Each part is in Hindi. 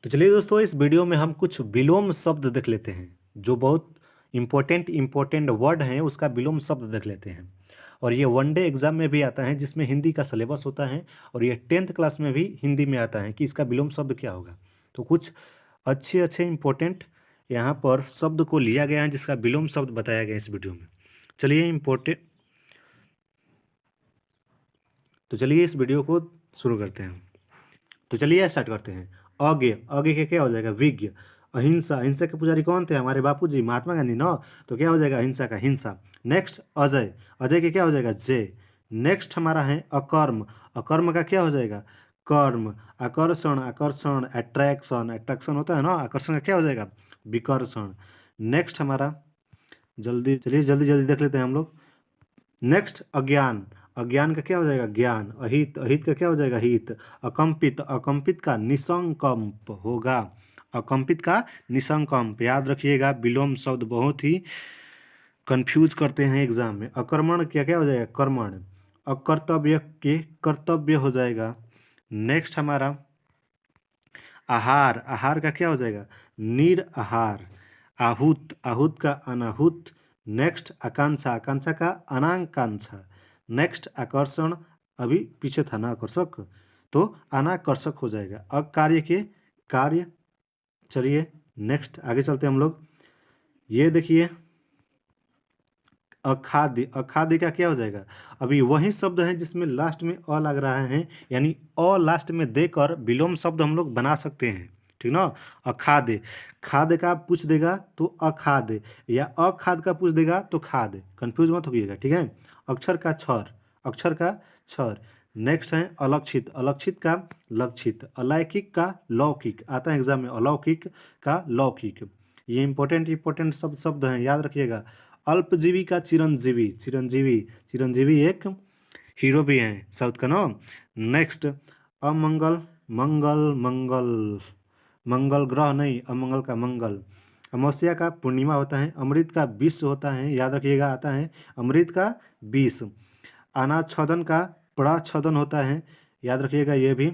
तो चलिए दोस्तों, इस वीडियो में हम कुछ विलोम शब्द देख लेते हैं। जो बहुत इम्पोर्टेंट वर्ड हैं उसका विलोम शब्द देख लेते हैं। और ये वनडे एग्जाम में भी आता है, जिसमें हिंदी का सिलेबस होता है। और ये 10th क्लास में भी हिंदी में आता है कि इसका विलोम शब्द क्या होगा। तो कुछ अच्छे अच्छे इम्पोर्टेंट यहाँ पर शब्द को लिया गया है, जिसका विलोम शब्द बताया गया है इस वीडियो में। चलिए चलिए इस वीडियो को शुरू करते हैं। तो चलिए स्टार्ट करते हैं। अज्ञ, अज्ञ के क्या हो जाएगा? विज्ञ। अहिंसा, अहिंसा के पुजारी कौन थे? हमारे बापूजी महात्मा गांधी ना। तो क्या हो जाएगा? अहिंसा का हिंसा। नेक्स्ट अजय, अजय के क्या हो जाएगा? जय। नेक्स्ट हमारा है अकर्म, अकर्म का क्या हो जाएगा? कर्म। आकर्षण, आकर्षण अट्रैक्शन, अट्रैक्शन होता है ना, आकर्षण का क्या हो जाएगा? विकर्षण। नेक्स्ट हमारा, जल्दी चलिए जल्दी जल्दी देख लेते हैं हम लोग। नेक्स्ट अज्ञान, अज्ञान का क्या हो जाएगा? ज्ञान। अहित, अहित का क्या हो जाएगा? हित। अकंपित, अकंपित का निसंकल्प होगा। अकंपित का निसंकल्प, याद रखिएगा। विलोम शब्द बहुत ही कंफ्यूज करते हैं एग्जाम में। अकर्मण क्या क्या हो जाएगा? कर्मण। अकर्तव्य के कर्तव्य हो जाएगा। नेक्स्ट हमारा आहार, आहार का क्या हो जाएगा? निराहार। आहूत, आहूत का अनाहूत। नेक्स्ट आकांक्षा, आकांक्षा का अनाकांक्षा। नेक्स्ट आकर्षण, अभी पीछे था ना आकर्षक, तो अनाकर्षक हो जाएगा। अब कार्य के कार्य। चलिए नेक्स्ट आगे चलते हैं हम लोग। ये देखिए अखाद्य, अखाद्य का क्या हो जाएगा? अभी वही शब्द है जिसमें लास्ट में अ लग रहा है, यानी अ लास्ट में देकर विलोम शब्द हम लोग बना सकते हैं। ठीक ना? अखाद्य, खाद्य का पूछ देगा तो अखाद्य, या अखाद्य का पूछ देगा तो खाद्य। कंफ्यूज मत होइएगा, ठीक है। अक्षर का क्षर, अक्षर का क्षर। नेक्स्ट है अलक्षित, अलक्षित का लक्षित। अलौकिक का लौकिक, आता है एग्जाम में। अलौकिक का लौकिक। ये इंपॉर्टेंट शब्द शब्द हैं, याद रखिएगा। अल्पजीवी का चिरंजीवी, चिरंजीवी, चिरंजीवी एक हीरो भी हैं साउथ का ना। नेक्स्ट अमंगल, मंगल मंगल, मंगल ग्रह नहीं, अमंगल का मंगल। अमावस्या का पूर्णिमा होता है। अमृत का विष होता है, याद रखिएगा, आता है अमृत का विष। अनाच्छदन का प्रच्छदन होता है, याद रखिएगा ये भी।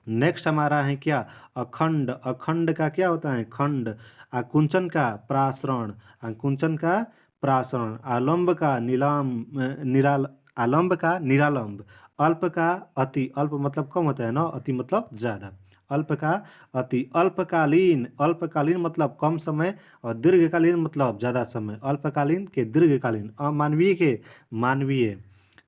नेक्स्ट हमारा है क्या? अखंड, अखंड का क्या होता है? खंड। आकुंचन का प्रासरण, आकुंचन का प्रासरण। आलम्ब का नीलाम, निराल, आलम्ब का निरालंब। अल्प का अति, अल्प मतलब कम होता है ना, अति मतलब ज़्यादा। अल्प का अति। अल्पकालीन, अल्पकालीन मतलब कम समय, और दीर्घकालीन मतलब ज़्यादा समय। अल्पकालीन के दीर्घकालीन। अमानवीय के मानवीय।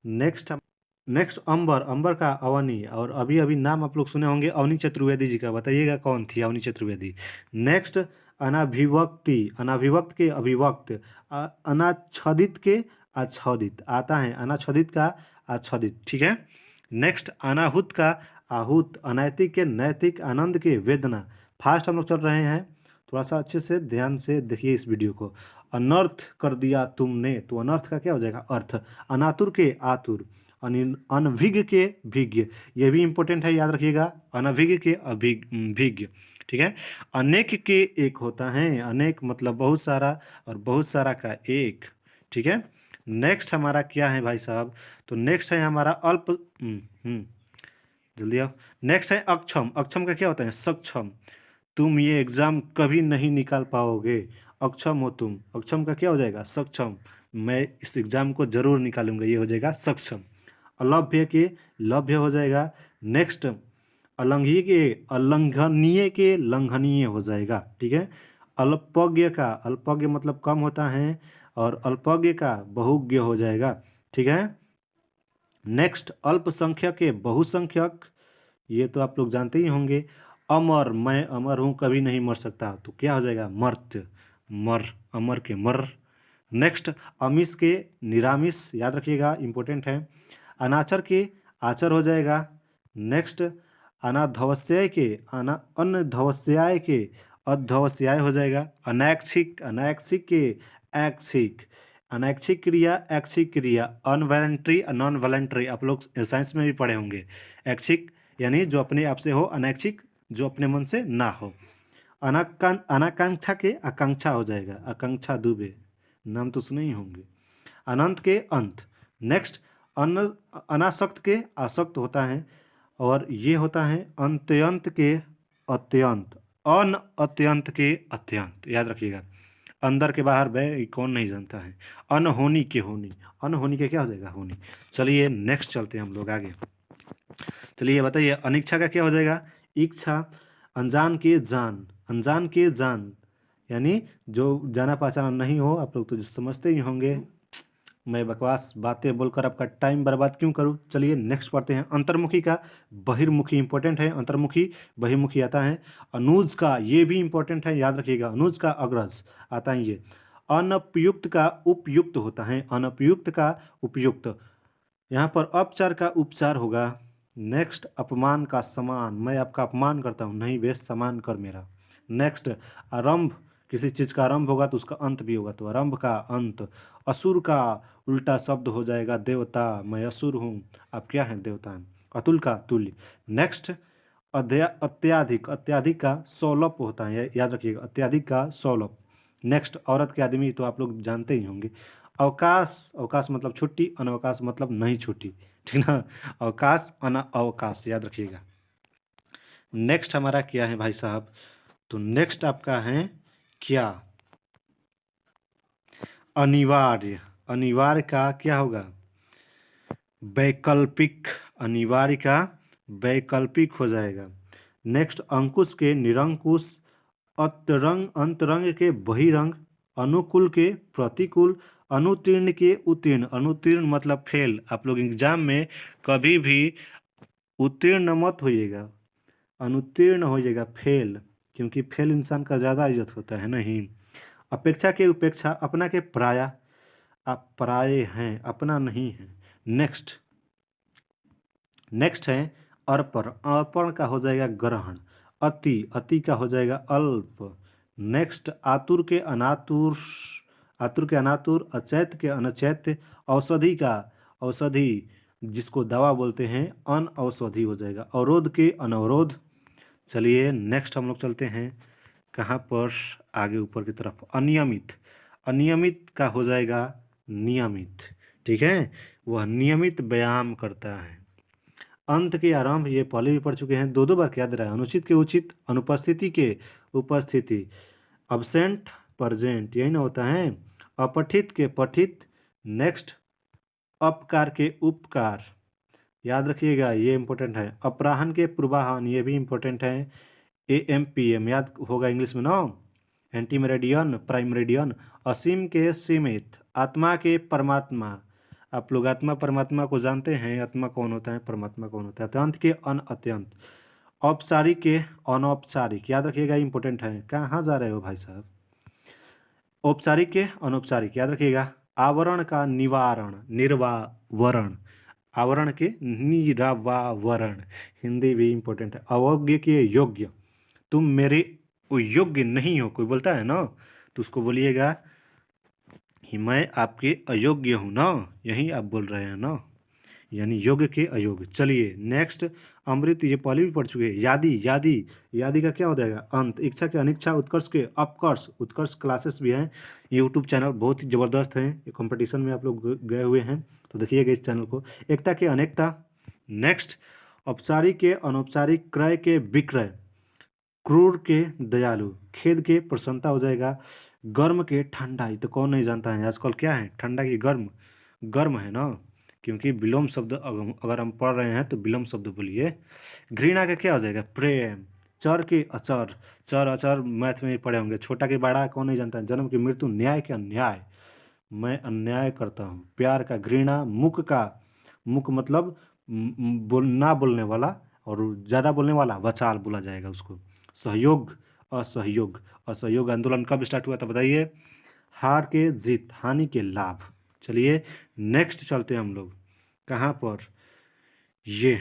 नेक्स्ट अंबर, अंबर का अवनी। और अभी अभी नाम आप लोग सुने होंगे अवनी चतुर्वेदी जी का, बताइएगा कौन थी अवनी चतुर्वेदी। नेक्स्ट अनाभिव्यक्ति, अनाभिव्यक्त के अभिव्यक्त। अनाच्छदित के आच्छदित, आता है अनाच्छदित का आच्छदित, ठीक है। नेक्स्ट अनाहुत का आहूत। अनैतिक के नैतिक। आनंद के वेदना। फास्ट हम लोग चल रहे हैं, थोड़ा सा अच्छे से ध्यान से देखिए इस वीडियो को। अनर्थ कर दिया तुमने, तो अनर्थ का क्या हो जाएगा? अर्थ। अनातुर के आतुर। अनभिज्ञ के भिज्ञ, ये भी इंपॉर्टेंट है, याद रखिएगा। अनभिज्ञ के भिज्ञ, ठीक है। अनेक के एक होता है, अनेक मतलब बहुत सारा, और बहुत सारा का एक, ठीक है। नेक्स्ट हमारा क्या है भाई साहब? तो नेक्स्ट है हमारा अल्प, जल्दी आओ। नेक्स्ट है अक्षम, अक्षम का क्या होता है? सक्षम। तुम ये एग्ज़ाम कभी नहीं निकाल पाओगे, अक्षम हो तुम। अक्षम का क्या हो जाएगा? सक्षम। मैं इस एग्ज़ाम को ज़रूर निकालूंगा, ये हो जाएगा सक्षम। अलभ्य के लभ्य हो जाएगा। नेक्स्ट अलंघनीय के अलंघनीय के लंघनीय हो जाएगा, ठीक है। अल्पज्ञ का, अल्पज्ञ मतलब कम होता है, और अल्पज्ञ का बहुज्ञ हो जाएगा, ठीक है। नेक्स्ट अल्पसंख्यक के बहुसंख्यक, ये तो आप लोग जानते ही होंगे। अमर, मैं अमर हूँ कभी नहीं मर सकता, तो क्या हो जाएगा? मर्त्य, मर, अमर के मर। नेक्स्ट अमिश के निरामिष, याद रखिएगा, इंपॉर्टेंट है। अनाचर के आचर हो जाएगा। नेक्स्ट अनाधवस्याय के अनधवस्याय के अधवस्याय हो जाएगा। अनैक्षिक, अनैक्षिक के ऐक्षिक। अनैच्छिक क्रिया, ऐच्छिक क्रिया। अनवॉलंटरी, नॉन वॉलंटरी, आप लोग साइंस में भी पढ़े होंगे। ऐच्छिक यानी जो अपने आप से हो, अनैच्छिक जो अपने मन से ना हो। अनाकांक्षा के आकांक्षा हो जाएगा। आकांक्षा दुबे, नाम तो सुने ही होंगे। अनंत के अंत। नेक्स्ट अनासक्त के आसक्त होता है, और ये होता है अंत्यंत के अत्यंत, अन अत्यंत के अत्यंत, याद रखिएगा। अंदर के बाहर बे कौन नहीं जानता है। अनहोनी के होनी, अनहोनी के क्या हो जाएगा, होनी। चलिए नेक्स्ट चलते हैं हम लोग आगे। चलिए बताइए अनिच्छा का क्या हो जाएगा, इच्छा। अनजान के जान, अनजान के जान, यानी जो जाना पहचाना नहीं हो, आप लोग तो समझते ही होंगे। मैं बकवास बातें बोलकर आपका टाइम बर्बाद क्यों करूं। चलिए नेक्स्ट पढ़ते हैं। अंतर्मुखी का बहिर्मुखी इंपॉर्टेंट है, अंतर्मुखी बहिर्मुखी आता है। अनुज का ये भी इंपॉर्टेंट है, याद रखिएगा। अनुज का अग्रज आता है ये। अनपयुक्त का उपयुक्त होता है, अनपयुक्त का उपयुक्त। यहाँ पर अपचार का उपचार होगा। नेक्स्ट अपमान का समान, मैं आपका अपमान करता हूँ, नहीं बे समान कर मेरा। नेक्स्ट आरंभ, किसी चीज़ का आरंभ होगा तो उसका अंत भी होगा, तो आरंभ का अंत। असुर का उल्टा शब्द हो जाएगा देवता, मैं असुर हूँ, आप क्या हैं, देवता हैं। अतुल का तुल्य। नेक्स्ट अत्याधिक, अत्याधिक का सौलभ होता है, याद रखिएगा, अत्याधिक का सौलभ। नेक्स्ट औरत के आदमी तो आप लोग जानते ही होंगे। अवकाश, अवकाश मतलब छुट्टी, अनवकाश मतलब नहीं छुट्टी, ठीक ना। अवकाश अनअवकाश, याद रखिएगा। नेक्स्ट हमारा क्या है भाई साहब, तो नेक्स्ट आपका है क्या, अनिवार्य। अनिवार्य का क्या होगा, वैकल्पिक, अनिवार्य का वैकल्पिक हो जाएगा। नेक्स्ट अंकुश के निरंकुश, अतरंग अंतरंग के बहिरंग, अनुकूल के प्रतिकूल, अनुतीर्ण के उत्तीर्ण। अनुतीर्ण मतलब फेल, आप लोग एग्जाम में कभी भी उत्तीर्ण मत होइएगा, अनुत्तीर्ण होइएगा, फेल, क्योंकि फेल इंसान का ज़्यादा इज्जत होता है, नहीं। अपेक्षा के उपेक्षा, अपना के पराया, आप पराये हैं, अपना नहीं है। नेक्स्ट नेक्स्ट है अर्पण, अर्पण का हो जाएगा ग्रहण। अति, अति का हो जाएगा अल्प। नेक्स्ट आतुर के अनातुर, आतुर के अनातुर, अचैत के अनचैत। औषधि का औषधि, जिसको दवा बोलते हैं, अनऔषधि हो जाएगा। अवरोध के अनवरोध। चलिए नेक्स्ट हम लोग चलते हैं कहाँ पर, आगे ऊपर की तरफ। अनियमित, अनियमित का हो जाएगा नियमित, ठीक है, वह नियमित व्यायाम करता है। अंत के आरंभ, ये पहले भी पढ़ चुके हैं, दो दो बार याद रहा है। अनुचित के उचित, अनुपस्थिति के उपस्थिति, अब्सेंट प्रजेंट, यही ना होता है। अपठित के पठित। नेक्स्ट अपकार के उपकार, याद रखिएगा, ये इंपॉर्टेंट है। अपराहन के पूर्वाहन, ये भी इंपॉर्टेंट है। AM PM याद होगा इंग्लिश में ना, एंटी मेरिडियन, प्राइम मेरिडियन। असीम के सीमित, आत्मा के परमात्मा, आप लोग आत्मा परमात्मा को जानते हैं, आत्मा कौन होता है, परमात्मा कौन होता है। अत्यंत के अन अत्यंत। औपचारिक के अनौपचारिक, याद रखिएगा, इंपॉर्टेंट है। कहाँ जा रहे हो भाई साहब। औपचारिक के अनौपचारिक, याद रखिएगा। आवरण का निवारण, निर्वावरण, आवरण के निरावावरण, हिंदी भी इंपॉर्टेंट है। अयोग्य के योग्य, तुम मेरे योग्य नहीं हो, कोई बोलता है ना तो उसको बोलिएगा कि मैं आपके अयोग्य हूँ ना, यही आप बोल रहे हैं ना, यानी योग्य के अयोग्य। चलिए नेक्स्ट अमृत, ये पहले भी पढ़ चुके हैं। यादी, यादी, यादी का क्या हो जाएगा, अंत। इच्छा के अनिच्छा, उत्कर्ष के अपकर्ष, उत्कर्ष क्लासेस भी हैं, यूट्यूब चैनल बहुत ही ज़बरदस्त हैं, ये कंपटीशन में आप लोग गए हुए हैं तो देखिएगा इस चैनल को। एकता के अनेकता। नेक्स्ट औपचारिक के अनौपचारिक, क्रय के विक्रय, क्रूर के दयालु, खेद के प्रसन्नता हो जाएगा। गर्म के ठंडा, ये तो कौन नहीं जानता है आजकल क्या है, ठंडा की गर्म, गर्म है ना, क्योंकि विलोम शब्द अगर हम पढ़ रहे हैं तो विलोम शब्द बोलिए। घृणा का क्या हो जाएगा, प्रेम। चर के अचर, चर अचर मैथ में पढ़े होंगे। छोटा के बड़ा कौन नहीं जानता है। जन्म की मृत्यु, न्याय के अन्याय, मैं अन्याय करता हूँ। प्यार का घृणा। मुख का, मुख मतलब ना बोलने वाला, और ज़्यादा बोलने वाला वचाल बोला जाएगा उसको। सहयोग, असहयोग, असहयोग आंदोलन कब स्टार्ट हुआ था बताइए। हार के जीत, हानि के लाभ। चलिए नेक्स्ट चलते हैं हम लोग कहाँ पर, ये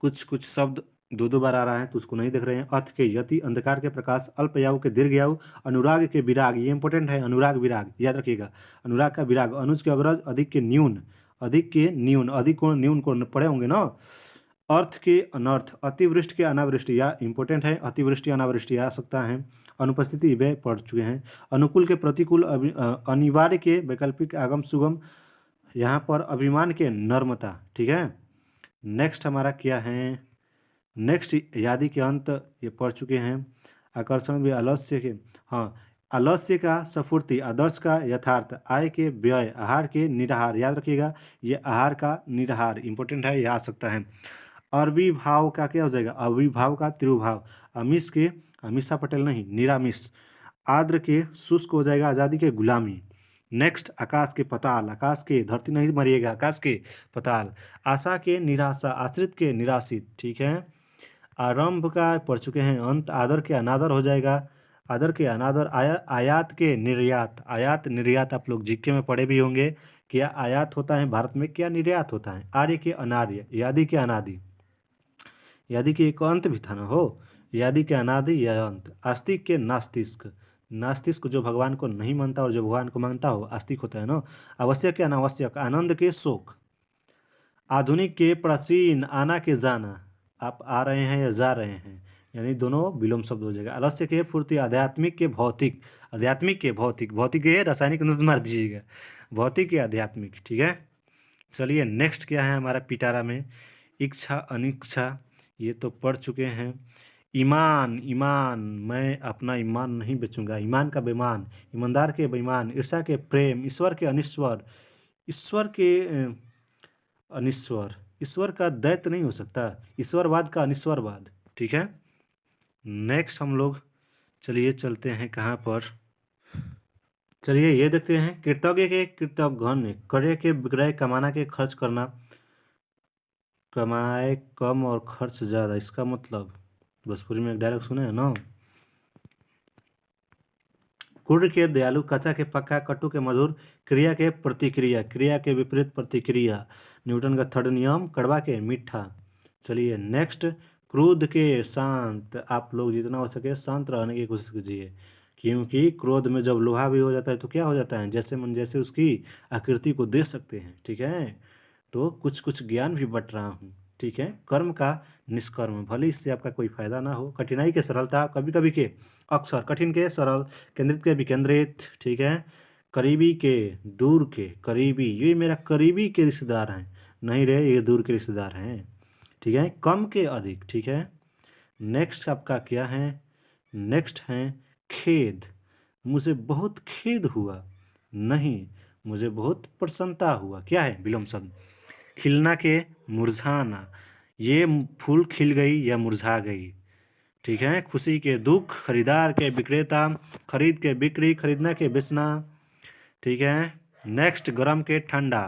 कुछ कुछ शब्द दो दो बार आ रहा है तो उसको नहीं देख रहे हैं। अथ के यति, अंधकार के प्रकाश, अल्पयाऊ के दीर्घयाऊ, अनुराग के विराग, ये इंपॉर्टेंट है, अनुराग विराग, याद रखिएगा। अनुराग का विराग। अनुज के अग्रज, अधिक के न्यून, अधिक के न्यून, अधिक को न्यून को पढ़े होंगे ना। अर्थ के अनर्थ, अतिवृष्टि के अनावृष्टि, या इंपॉर्टेंट है, अतिवृष्टि अनावृष्टि आ सकता है। अनुपस्थिति वे पढ़ चुके हैं। अनुकूल के प्रतिकूल, अनिवार्य के वैकल्पिक, आगम सुगम, यहाँ पर अभिमान के नर्मता, ठीक है। नेक्स्ट हमारा क्या है, नेक्स्ट यादी के अंत ये पढ़ चुके हैं। आकर्षण भी आलस्य के, हाँ, आलस्य का सफूर्ति, आदर्श का यथार्थ, आय के व्यय, आहार के निराहार, याद रखिएगा ये आहार का निराहार इंपॉर्टेंट है, ये आ सकता है। अविभाव का क्या हो जाएगा, अविभाव का त्रिभाव, अमीश के, अमीषा पटेल नहीं, निरामिष, आद्र के शुष्क हो जाएगा, आज़ादी के गुलामी। नेक्स्ट आकाश के पताल, आकाश के, धरती नहीं मरिएगा, आकाश के पताल, आशा के निराशा, आश्रित के निराशित, ठीक है। आरंभ का पढ़ चुके हैं, अंत, आदर के अनादर हो जाएगा, आदर के अनादर, आयात के निर्यात, आयात निर्यात आप लोग जीके में पढ़े भी होंगे, क्या आयात होता है भारत में, क्या निर्यात होता है। आर्य के अनार्य, यादि के अनादि, यादि के एक अंत भी था ना हो, यादि के अनादि या अंत, आस्तिक के नास्तिक, नास्तिक जो भगवान को नहीं मानता और जो भगवान को मानता हो आस्तिक होता है ना। आवश्यक के अनावश्यक, आनंद के शोक, आधुनिक के प्राचीन, आना के जाना, आप आ रहे हैं या जा रहे हैं, यानी दोनों विलोम शब्द हो जाएगा। आलस्य के फुर्ती, आध्यात्मिक के भौतिक, आध्यात्मिक के भौतिक, भौतिक के रासायनिक नोट मार दीजिएगा, भौतिक के आध्यात्मिक, ठीक है। चलिए नेक्स्ट क्या है हमारा पिटारा में, इच्छा अनिच्छा, ये तो पढ़ चुके हैं। ईमान, ईमान, मैं अपना ईमान नहीं बेचूंगा, ईमान का बेईमान, ईमानदार के बेईमान, ईर्षा के प्रेम, ईश्वर के अनिश्वर, ईश्वर के अनिश्वर, ईश्वर का दैत्य नहीं हो सकता, ईश्वरवाद का अनिश्वरवाद, ठीक है। नेक्स्ट हम लोग चलिए चलते हैं कहाँ पर, चलिए ये देखते हैं, कृतज्ञ के कृतघ्न, क्रय के विक्रय, कमाना के खर्च करना, कमाए कम और खर्च ज़्यादा, इसका मतलब भोजपुरी में एक डायलॉग सुने हैं ना, क्रूर के दयालु, कचा के पक्का, कटु के मधुर, क्रिया के प्रतिक्रिया, क्रिया के विपरीत प्रतिक्रिया, न्यूटन का थर्ड नियम, कड़वा के मीठा। चलिए नेक्स्ट, क्रोध के शांत, आप लोग जितना हो सके शांत रहने की कोशिश कीजिए, क्योंकि क्रोध में जब लोहा भी हो जाता है तो क्या हो जाता है, जैसे मन जैसे उसकी आकृति को देख सकते हैं, ठीक है। तो कुछ कुछ ज्ञान भी बट रहा हूँ, ठीक है। कर्म का निष्कर्म, भले इससे आपका कोई फायदा ना हो, कठिनाई के सरलता, कभी कभी के अक्सर, कठिन के सरल, केंद्रित के विकेंद्रित, ठीक है। करीबी के दूर के करीबी, ये मेरा करीबी के रिश्तेदार हैं, नहीं रहे ये दूर के रिश्तेदार हैं, ठीक है। कम के अधिक, ठीक है। नेक्स्ट आपका क्या है, नेक्स्ट है खेद, मुझे बहुत खेद हुआ, नहीं मुझे बहुत प्रसन्नता हुआ, क्या है विलोम शब्द। खिलना के मुरझाना, ये फूल खिल गई या मुरझा गई, ठीक है। खुशी के दुख, खरीदार के विक्रेता, खरीद के बिक्री, खरीदना के बेचना, ठीक है। नेक्स्ट गर्म के ठंडा,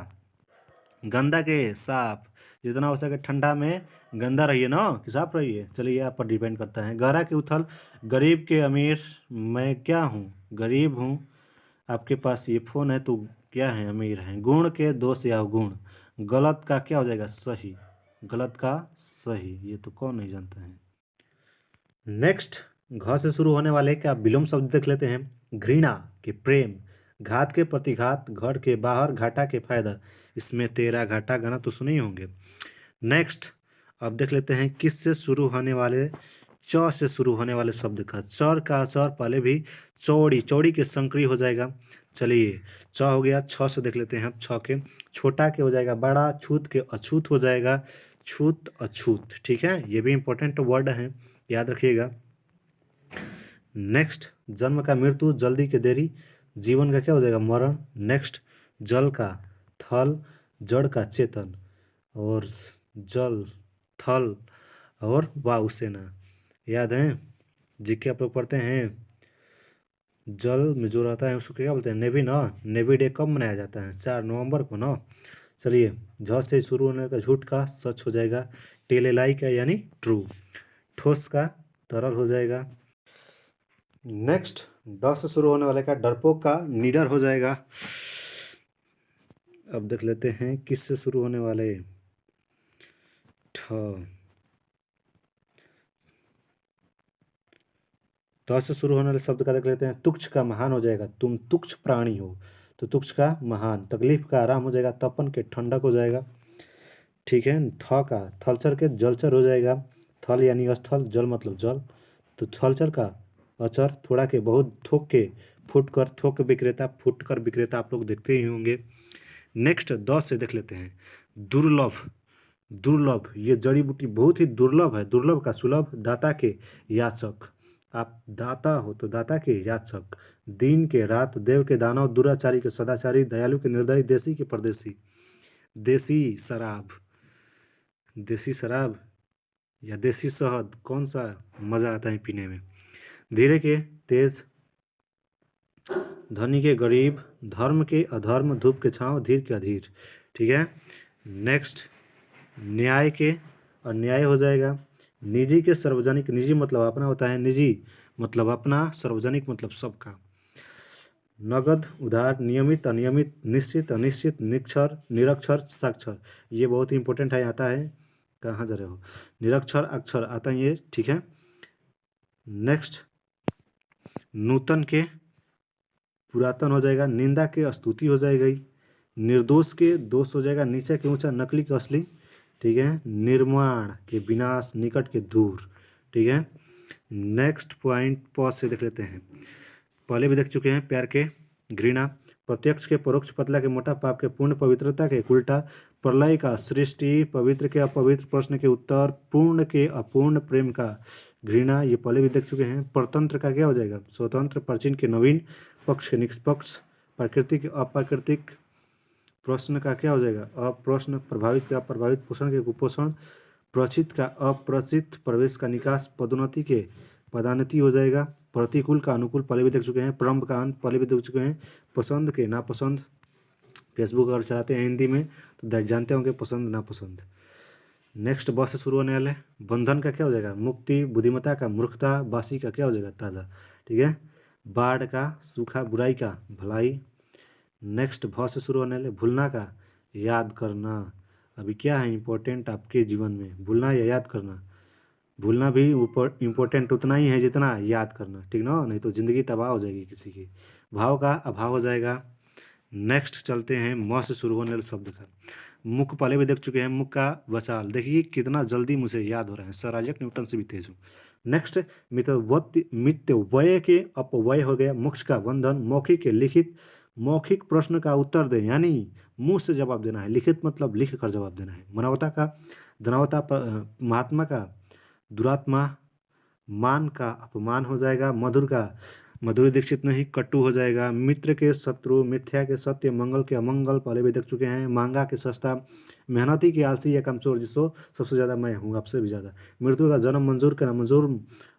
गंदा के साफ, जितना हो सके ठंडा में गंदा रहिए ना कि साफ रहिए, चलिए आप पर डिपेंड करता है। गहरा के उथल, गरीब के अमीर, मैं क्या हूँ, गरीब हूँ, आपके पास ये फ़ोन है तो क्या है, अमीर हैं। गुण के दोष या गुण, गलत का क्या हो जाएगा, सही, गलत का सही, ये तो कौन नहीं जानता है। नेक्स्ट, घ से शुरू होने वाले क्या विलोम शब्द देख लेते हैं। घृणा के प्रेम, घात के प्रतिघात, घर के बाहर, घाटा के फायदा, इसमें तेरा घाटा गाना तो सुने ही होंगे। नेक्स्ट अब देख लेते हैं किस से शुरू होने वाले, च से शुरू होने वाले शब्द का। चर का चर पहले भी, चौड़ी, चौड़ी के संकरी हो जाएगा। चलिए च हो गया, छ से देख लेते हैं हम, छ के छोटा के हो जाएगा बड़ा, छूत के अछूत हो जाएगा, छूत अछूत, ठीक है। ये भी इंपॉर्टेंट वर्ड हैं, याद रखिएगा। नेक्स्ट, जन्म का मृत्यु, जल्दी के देरी, जीवन का क्या हो जाएगा, मरण। नेक्स्ट, जल का थल, जड़ का चेतन, और जल, थल और वायुसेना, याद है जीके आप लोग पढ़ते हैं। जल में जो रहता है उसको क्या बोलते हैं, नेवी ना। नेवी डे कब मनाया जाता है, 4 नवंबर को ना। चलिए झ से शुरू होने का झूठ का सच हो जाएगा, टेलेलाई का यानी ट्रू, ठोस का तरल हो जाएगा। नेक्स्ट, ड से शुरू होने वाले का डरपोक का निडर हो जाएगा। अब देख लेते हैं किस से शुरू होने वाले, ठ, त से शुरू होने वाले शब्द का देख लेते हैं। तुक्ष का महान हो जाएगा, तुम तुक्ष प्राणी हो, तो तुक्ष का महान। तकलीफ का आराम हो जाएगा, तपन के ठंडक हो जाएगा, ठीक है। थ का थलचर के जलचर हो जाएगा, थल यानी स्थल, जल मतलब जल, तो थलचर का अचर, थोड़ा के बहुत, थोक के फुटकर, थोक विक्रेता, फुटकर विक्रेता आप लोग देखते ही होंगे। नेक्स्ट 10 से देख लेते हैं। दुर्लभ, दुर्लभ, ये जड़ी बूटी बहुत ही दुर्लभ है। दुर्लभ का सुलभ, दाता के याचक, आप दाता हो तो दाता के याचक। दिन के रात, देव के दानव, दुराचारी के सदाचारी, दयालु के निर्दयी, देसी के परदेसी। देसी शराब, देसी शराब या देसी शहद, कौन सा मज़ा आता है पीने में। धीरे के तेज, धनी के गरीब, धर्म के अधर्म, धूप के छाँव, धीर के अधीर। ठीक है। नेक्स्ट, न्याय के अन्याय हो जाएगा। निजी के सार्वजनिक, निजी मतलब अपना होता है, निजी मतलब अपना, सार्वजनिक मतलब सबका। नगद उधार, नियमित अनियमित, निश्चित अनिश्चित, निक्षर निरक्षर साक्षर, ये बहुत ही इंपॉर्टेंट है, आता है। कहाँ जा रहे हो, निरक्षर अक्षर आता है ये। ठीक है। नेक्स्ट, नूतन के पुरातन हो जाएगा। निंदा के स्तुति हो जाएगी। निर्दोष के दोष हो जाएगा। नीचे के ऊंचा, नकली के असली। ठीक है। निर्माण के विनाश, निकट के दूर। ठीक है। नेक्स्ट पॉइंट पॉज से देख लेते हैं, पहले भी देख चुके हैं। प्यार के घृणा, प्रत्यक्ष के परोक्ष, पतला के मोटा, पाप के पूर्ण, पवित्रता के उल्टा, प्रलय का सृष्टि, पवित्र के अपवित्र, प्रश्न के उत्तर, पूर्ण के अपूर्ण, प्रेम का घृणा, ये पहले भी देख चुके हैं। परतंत्र का क्या हो जाएगा, स्वतंत्र, प्राचीन के नवीन, पक्ष के निष्पक्ष, प्राकृतिक अप्राकृतिक, प्रश्न का क्या हो जाएगा, अप्रश्न, प्रभावित का अप्रभावित, पोषण के कुपोषण, प्रचित का अप्रचित, प्रवेश का निकास, पदोन्नति के पदान्नति हो जाएगा। प्रतिकूल का अनुकूल, पहले भी देख चुके हैं। प्रारंभ का अंत, पहले भी देख चुके हैं। पसंद के नापसंद, फेसबुक अगर चलाते हैं हिंदी में तो जानते होंगे पसंद नापसंद। नेक्स्ट, ब से शुरू होने वाले, बंधन का क्या हो जाएगा, मुक्ति, बुद्धिमत्ता का मूर्खता, बासी का क्या हो जाएगा, ताज़ा। ठीक है। बाढ़ का सूखा, बुराई का भलाई। नेक्स्ट, भ से शुरू होने वाले, भूलना का याद करना। अभी क्या है इम्पोर्टेंट आपके जीवन में, भूलना या याद करना। भूलना भी इम्पोर्टेंट उतना ही है जितना याद करना, ठीक ना, नहीं तो ज़िंदगी तबाह हो जाएगी किसी की। भाव का अभाव हो जाएगा। नेक्स्ट चलते हैं म से शुरू होने वाले शब्द का। मुख पहले भी देख चुके हैं। मुख का वचाल, देखिए कितना जल्दी मुझे याद हो रहा है, सर आइजैक न्यूटन से भी तेज हूँ। नेक्स्ट, मितव्यय के अपव्यय हो गया। मोक्ष का बंधन, मौखिक के लिखित, मौखिक प्रश्न का उत्तर दे, यानी मुंह से जवाब देना है। लिखित मतलब लिख कर जवाब देना है। मानवता का धनवता, महात्मा का दुरात्मा, मान का अपमान हो जाएगा। मधुर का मधुरी दीक्षित नहीं, कट्टू हो जाएगा। मित्र के शत्रु, मिथ्या के सत्य, मंगल के अमंगल, पहले भी देख चुके हैं। महंगा के सस्ता, मेहनती के आलसी या कमचोर, जिसको सबसे ज़्यादा मैं हूँ आपसे भी ज़्यादा। मृत्यु का जन्म, मंजूर का नामंजूर,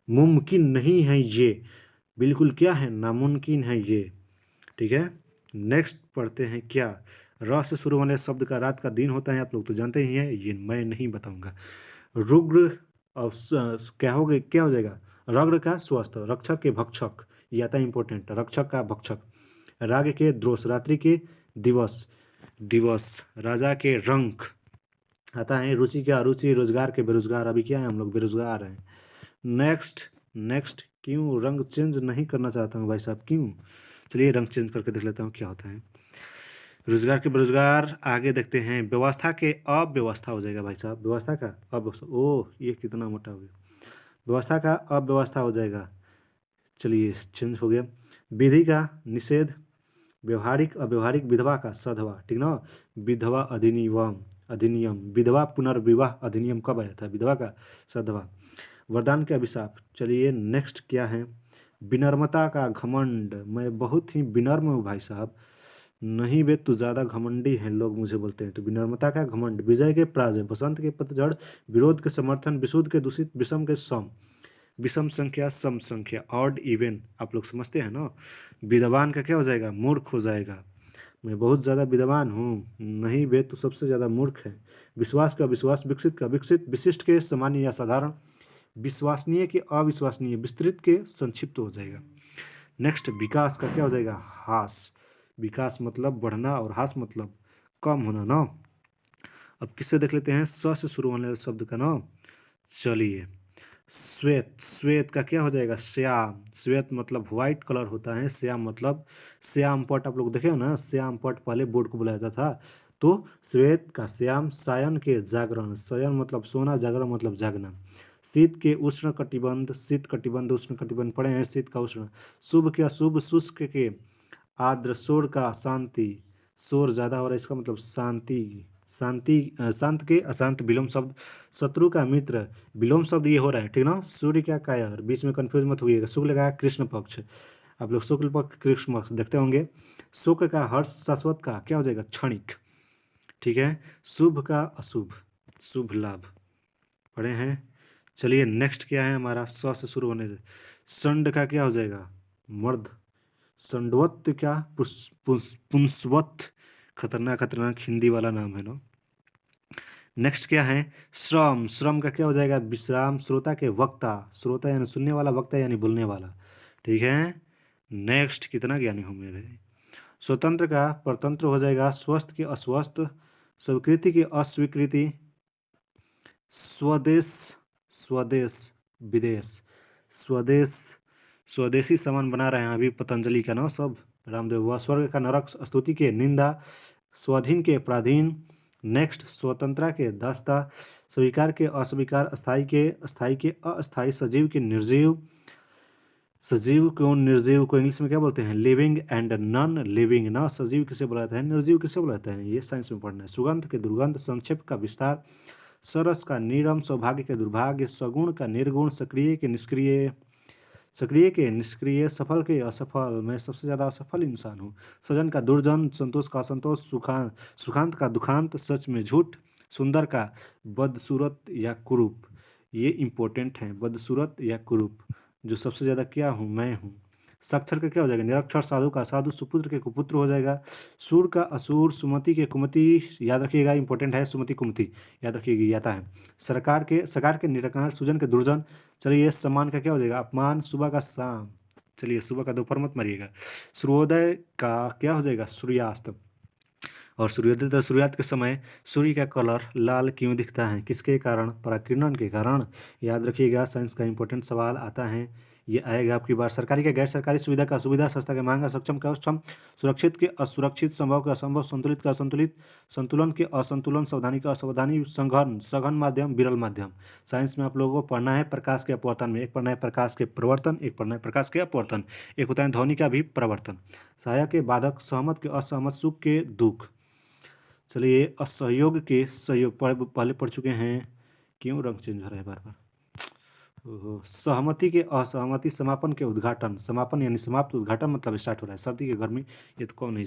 मुमकिन नहीं है ये, बिल्कुल क्या है, नामुमकिन है ये। ठीक है। नेक्स्ट पढ़ते हैं क्या, र से शुरू होने शब्द का रात का दिन होता है, आप लोग तो जानते ही हैं, ये मैं नहीं बताऊंगा। रुग्र और क्या हो जाएगा, रग्र का स्वस्थ, रक्षक के भक्षक, ये आता है इंपॉर्टेंट, रक्षक का भक्षक। राग के द्रोष, रात्रि के दिवस, दिवस, राजा के रंक आता है। रुचि के अरुचि, रोजगार के बेरोजगार, अभी क्या है हम लोग बेरोजगार हैं। नेक्स्ट क्यों रंग चेंज नहीं करना चाहता हूँ भाई साहब, क्यों, चलिए रंग चेंज करके देख लेता हूँ क्या होता है। रोजगार के बेरोजगार, आगे देखते हैं। व्यवस्था के अव्यवस्था हो जाएगा भाई साहब, व्यवस्था का अव्यवस्था, ओह ये कितना मोटा हो गया, व्यवस्था का अव्यवस्था हो जाएगा, चलिए चेंज हो गया। विधि का निषेध, व्यवहारिक अव्यवहारिक, विधवा का सधवा, ठीक ना। विधवा अधिनियम, अधिनियम, विधवा पुनर्विवाह अधिनियम कब आया था, विधवा का सधवा। वरदान के अभिशाप, चलिए नेक्स्ट क्या है। विनम्रता का घमंड, मैं बहुत ही विनम्र हूँ भाई साहब, नहीं बे तू ज़्यादा घमंडी है, लोग मुझे बोलते हैं, तो विनम्रता का घमंड। विजय के पराजय, बसंत के पतझड़, विरोध के समर्थन, विशुद्ध के दूषित, विषम के सम, विषम संख्या सम संख्या, ऑड इवन, आप लोग समझते हैं ना। विद्वान का क्या हो जाएगा, मूर्ख हो जाएगा, मैं बहुत ज़्यादा विद्वान हूँ, नहीं बे तू सबसे ज़्यादा मूर्ख है। विश्वास का विश्वास, विकसित का विकसित, विशिष्ट के सामान्य या साधारण, विश्वसनीय के अविश्वसनीय, विस्तृत के संक्षिप्त हो जाएगा। नेक्स्ट, विकास का क्या हो जाएगा, हास, विकास मतलब बढ़ना और हास मतलब कम होना ना। अब किससे देख लेते हैं, स से शुरू होने वाले शब्द का ना, चलिए। श्वेत, श्वेत का क्या हो जाएगा, श्याम, श्वेत मतलब व्हाइट कलर होता है, श्याम मतलब श्याम पट, आप लोग देखे हो ना, श्याम पट पहले बोर्ड को बुलाया था, तो श्वेत का श्याम। सायन के जागरण, शयन मतलब सोना, जागरण मतलब जागना। शीत के उष्ण कटिबंध, शीत कटिबंध उष्ण कटिबंध पढ़े हैं, शीत का उष्ण। शुभ के अशुभ, शुष्क के आर्द्र, शोर का शांति, शोर ज़्यादा हो रहा है इसका मतलब शांति, शांत के अशांत विलोम शब्द, शत्रु का मित्र विलोम शब्द ये हो रहा है, ठीक ना। सूर्य का कायर, बीच में कंफ्यूज मत होइएगा। शुक्ल का कृष्ण पक्ष, आप लोग शुक्ल पक्ष कृष्ण पक्ष देखते होंगे। सुख का हर्ष, शाश्वत का क्या हो जाएगा क्षणिक, ठीक है। शुभ का अशुभ, शुभ लाभ पढ़े हैं। चलिए नेक्स्ट क्या है हमारा, स से शुरू होने से। संड का क्या हो जाएगा मर्द, संडवत क्या पुंसवत, खतरनाक खतरनाक हिंदी वाला नाम है ना। नेक्स्ट क्या है श्रम, श्रम का क्या हो जाएगा विश्राम। श्रोता के वक्ता, श्रोता यानी सुनने वाला, वक्ता यानी बोलने वाला, ठीक है। नेक्स्ट कितना ज्ञानी हूँ मेरे। स्वतंत्र का परतंत्र हो जाएगा, स्वस्थ के अस्वस्थ, स्वीकृति की अस्वीकृति, स्वदेश, स्वदेश विदेश, स्वदेश स्वदेशी सामान बना रहे हैं अभी पतंजलि का ना सब, रामदेव हुआ। स्वर्ग का नरक, स्तुति के निंदा, स्वाधीन के पराधीन। नेक्स्ट स्वतंत्रता के दास्ता, स्वीकार के अस्वीकार, अस्थाई के अस्थाई, सजीव के निर्जीव। सजीव को निर्जीव को इंग्लिश में क्या बोलते हैं लिविंग एंड नॉन लिविंग ना। सजीव किसे बुलाते हैं, निर्जीव किसे बुलाते हैं, ये साइंस में पढ़ना है। सुगंध के दुर्गंध, संक्षेप का विस्तार, सरस का नीरम, सौभाग्य के दुर्भाग्य, सगुण का निर्गुण, सक्रिय के निष्क्रिय, सक्रिय के निष्क्रिय, सफल के असफल, मैं सबसे ज़्यादा असफल इंसान हूँ। सजन का दुर्जन, संतोष का असंतोष, सुखांत का दुखांत, सच में झूठ, सुंदर का बदसूरत या कुरूप, ये इम्पोर्टेंट है, बदसूरत या कुरूप, जो सबसे ज़्यादा क्या हूँ मैं हूँ। साक्षर का क्या हो जाएगा निरक्षर, साधु का साधु, सुपुत्र के कुपुत्र हो जाएगा। सूर का असुर, सुमति के कुमति, याद रखिएगा इंपॉर्टेंट है, सुमति कुमति याद रखिएगा आता है। सकार के निराकार, सुजन के दुर्जन। चलिए सम्मान का क्या हो जाएगा अपमान, सुबह का शाम, चलिए सुबह का दोपहर मत मारिएगा। सूर्योदय का क्या हो जाएगा सूर्यास्त, और सूर्योदय तो सूर्यास्त के समय सूर्य का कलर लाल क्यों दिखता है, किसके कारण, पराकिरण के कारण, याद रखिएगा। साइंस का इंपॉर्टेंट सवाल आता है, ये आएगा आपकी बार। सरकारी का गैर सरकारी, सुविधा का असुविधा, सस्ता का महंगा, सक्षम का अक्षम, सुरक्षित के असुरक्षित, संभव का असंभव, संतुलित का असंतुलित, संतुलन के असंतुलन, सावधानी का असावधानी, सघन सघन माध्यम, विरल माध्यम। साइंस में आप लोगों को पढ़ना है प्रकाश के अपवर्तन में, एक पढ़ना है प्रकाश के प्रवर्तन, एक पढ़ना है प्रकाश के अपवर्तन, एक होता है ध्वनि का भी प्रवर्तन। सहायक के बाधक, सहमत के असहमत, सुख के दुख। चलिए असहयोग के सहयोग पहले पढ़ चुके हैं, क्यों रंग चेंज हो रहा है बार बार। ओहो, सहमति के असहमति, समापन के उद्घाटन, समापन यानी समाप्त, उद्घाटन मतलब स्टार्ट हो रहा है। सर्दी के गर्मी, ये तो कौन नहीं